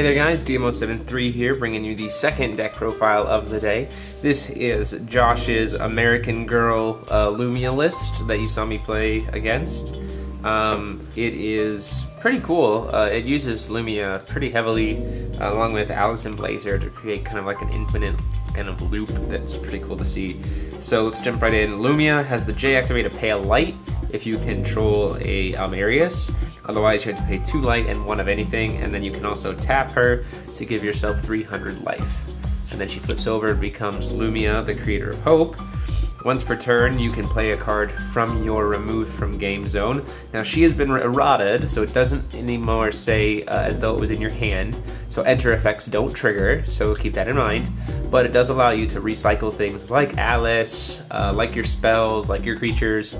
there guys, DMO73 here, bringing you the second deck profile of the day. This is Josh's American Girl Lumia list that you saw me play against. It is pretty cool. It uses Lumia pretty heavily, along with Alice and Blazer, to create kind of like an infinite kind of loop that's pretty cool to see. So let's jump right in. Lumia has the J activate to pay a light if you control a Almerius. Otherwise, you have to pay 2 light and 1 of anything, and then you can also tap her to give yourself 300 life. And then she flips over and becomes Lumia, the creator of hope. Once per turn, you can play a card from your removed from game zone. Now, she has been errated, so it doesn't anymore say as though it was in your hand. So enter effects don't trigger, so keep that in mind. But it does allow you to recycle things like Alice, like your spells, like your creatures,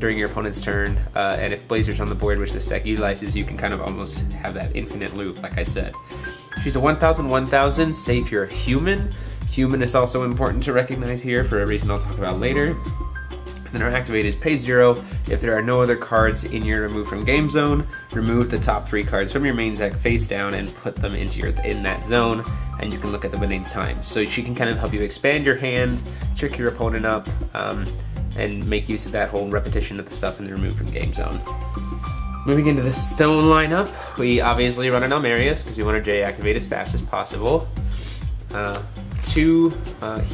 during your opponent's turn. And if Blazer's on the board, which this deck utilizes, you can kind of almost have that infinite loop, like I said. She's a 1000/1000, say if you're a human. Human is also important to recognize here for a reason I'll talk about later. And then our activate is pay 0. If there are no other cards in your remove from game zone, remove the top 3 cards from your main deck face down and put them into in that zone, and you can look at them at any time. So she can kind of help you expand your hand, trick your opponent up, and make use of that whole repetition of the stuff in the remove from game zone. Moving into the stone lineup, we obviously run an Almerius because we want to J activate as fast as possible. 2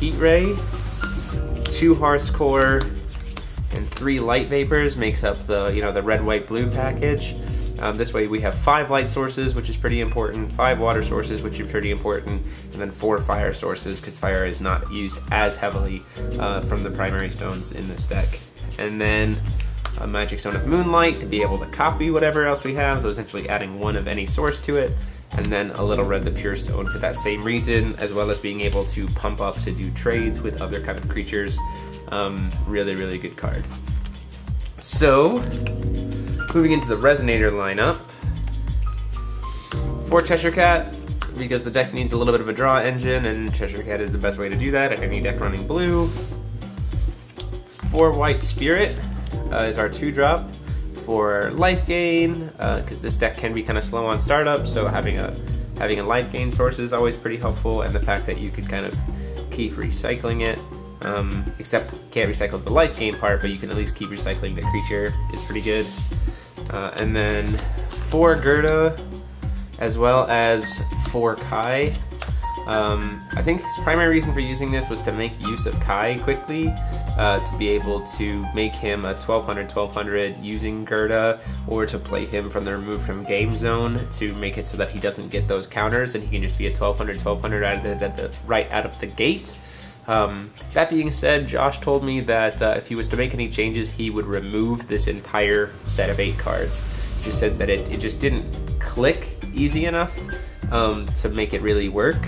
Heat Ray, 2 Hearth Core, and 3 Light Vapors makes up the the red, white, blue package. This way we have 5 light sources, which is pretty important, 5 water sources, which is pretty important, and then 4 fire sources, because fire is not used as heavily from the primary stones in this deck. And then a Magic Stone of Moonlight to be able to copy whatever else we have, so essentially adding 1 of any source to it. And then a Little Red the Pure Stone for that same reason, as well as being able to pump up to do trades with other kind of creatures. Really, really good card. So, moving into the Resonator lineup. 4 Cheshire Cat, because the deck needs a little bit of a draw engine, and Cheshire Cat is the best way to do that at any deck running blue. 4 White Spirit is our 2-drop. For life gain, because this deck can be kind of slow on startup, so having a life gain source is always pretty helpful, and the fact that you could kind of keep recycling it, except you can't recycle the life gain part, but you can at least keep recycling the creature is pretty good. And then 4 Gherta, as well as 4 Kai. I think his primary reason for using this was to make use of Kai quickly, to be able to make him a 1200/1200 using Gherta, or to play him from the remove from game zone to make it so that he doesn't get those counters and he can just be a 1200/1200 right out of the gate. That being said, Josh told me that if he was to make any changes, he would remove this entire set of 8 cards. He just said that it just didn't click easy enough to make it really work.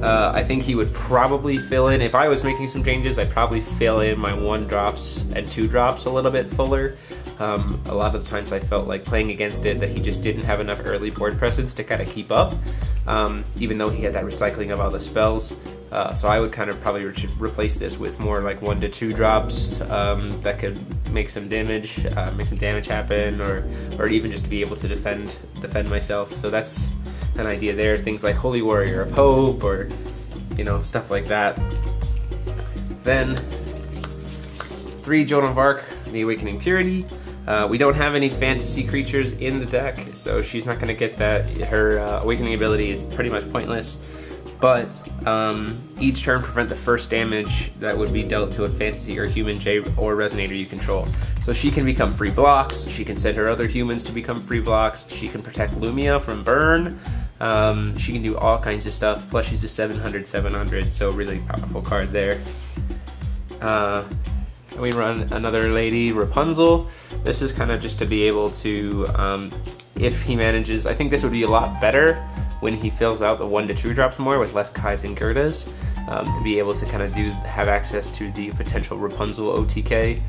I think he would probably fill in, if I was making some changes, I'd probably fill in my 1-drops and 2-drops a little bit fuller. A lot of the times I felt like playing against it that he just didn't have enough early board presence to kind of keep up, even though he had that recycling of all the spells. So I would kind of probably replace this with more like 1 to 2 drops that could make some damage happen, or even just to be able to defend myself. So that's an idea there. Things like Holy Warrior of Hope, or stuff like that. Then 3 Joan of Arc, the Awakening Purity. We don't have any fantasy creatures in the deck, so she's not going to get that. Her Awakening ability is pretty much pointless. But each turn prevent the first damage that would be dealt to a fantasy or human J or Resonator you control. So she can become free blocks, she can send her other humans to become free blocks, she can protect Lumia from burn, she can do all kinds of stuff, plus she's a 700/700, so really powerful card there. We run another lady, Rapunzel. This is kind of just to be able to, if he manages, I think this would be a lot better when he fills out the 1 to 2 drops more with less Kais and Ghertas, to be able to kind of have access to the potential Rapunzel OTK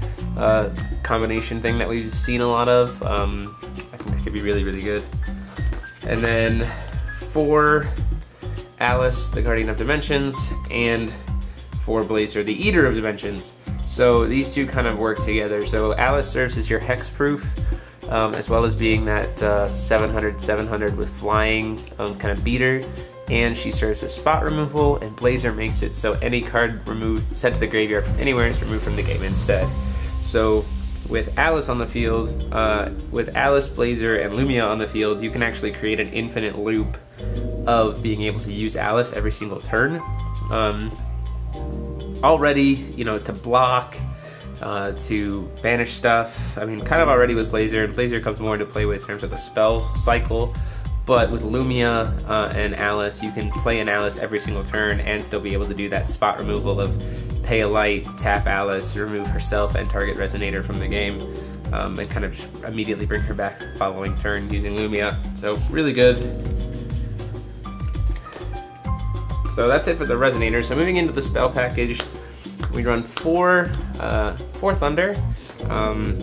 combination thing that we've seen a lot of. I think that could be really, really good. And then 4 Alice, the Guardian of Dimensions, and 4 Blazer, the Eater of Dimensions. So these two kind of work together. So Alice serves as your hexproof as well as being that 700/700 with flying kind of beater. And she serves as spot removal, and Blazer makes it so any card removed, sent to the graveyard from anywhere is removed from the game instead. So with Alice on the field, with Alice, Blazer, and Lumia on the field, you can actually create an infinite loop of being able to use Alice every single turn. Already, you know, to block, to banish stuff. I mean, kind of already with Blazer, and Blazer comes more into play in terms of the spell cycle. But with Lumia and Alice, you can play an Alice every single turn and still be able to do that spot removal of pay a light, tap Alice, remove herself and target Resonator from the game, and kind of just immediately bring her back the following turn using Lumia. So really good. So that's it for the Resonators. So moving into the spell package, we run four Thunder.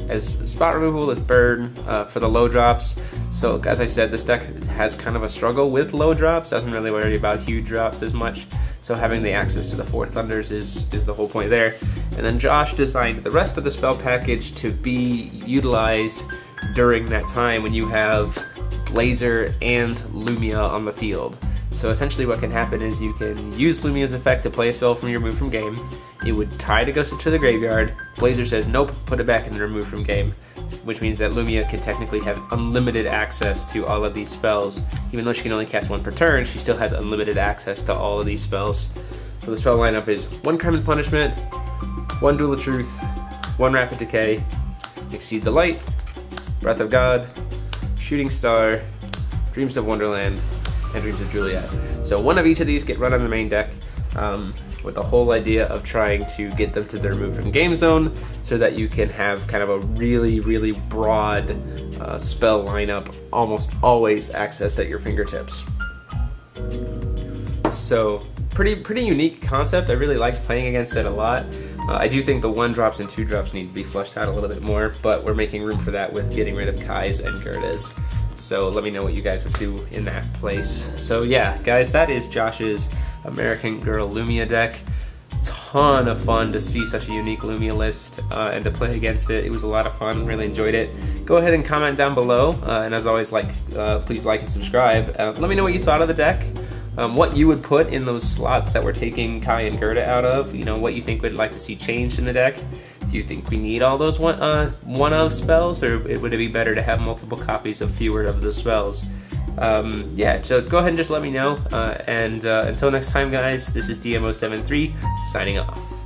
As spot removal, as burn for the low drops. So as I said, this deck has kind of a struggle with low drops, doesn't really worry about huge drops as much, so having the access to the 4 Thunders is the whole point there. And then Josh designed the rest of the spell package to be utilized during that time when you have Blazer and Lumia on the field. So essentially what can happen is you can use Lumia's effect to play a spell from your remove from game. It would tie to go to the graveyard. Blazer says nope, put it back in the remove from game, which means that Lumia can technically have unlimited access to all of these spells. Even though she can only cast 1 per turn, she still has unlimited access to all of these spells. So the spell lineup is 1 Crime Punishment, 1 Duel of Truth, 1 Rapid Decay, Accede the Light, Breath of God, Shooting Star, Dreams of Wonderland, and Dreams of Juliet. So one of each of these get run on the main deck, with the whole idea of trying to get them to the remove from game zone so that you can have kind of a really, really broad spell lineup, almost always accessed at your fingertips. So pretty unique concept. I really liked playing against it a lot. I do think the 1 drops and 2 drops need to be fleshed out a little bit more, but we're making room for that with getting rid of Kai's and Gherta's. So let me know what you guys would do in that place. So yeah, guys, that is Josh's American Girl Lumia deck. Ton of fun to see such a unique Lumia list and to play against it. It was a lot of fun, really enjoyed it. Go ahead and comment down below, and as always, please like and subscribe. Let me know what you thought of the deck, what you would put in those slots that we're taking Kai and Gherta out of, you know, what you think we'd like to see changed in the deck. Do you think we need all those one-of spells, or would it be better to have multiple copies of fewer of the spells? Yeah, so go ahead and just let me know, and until next time, guys, this is DMO73 signing off.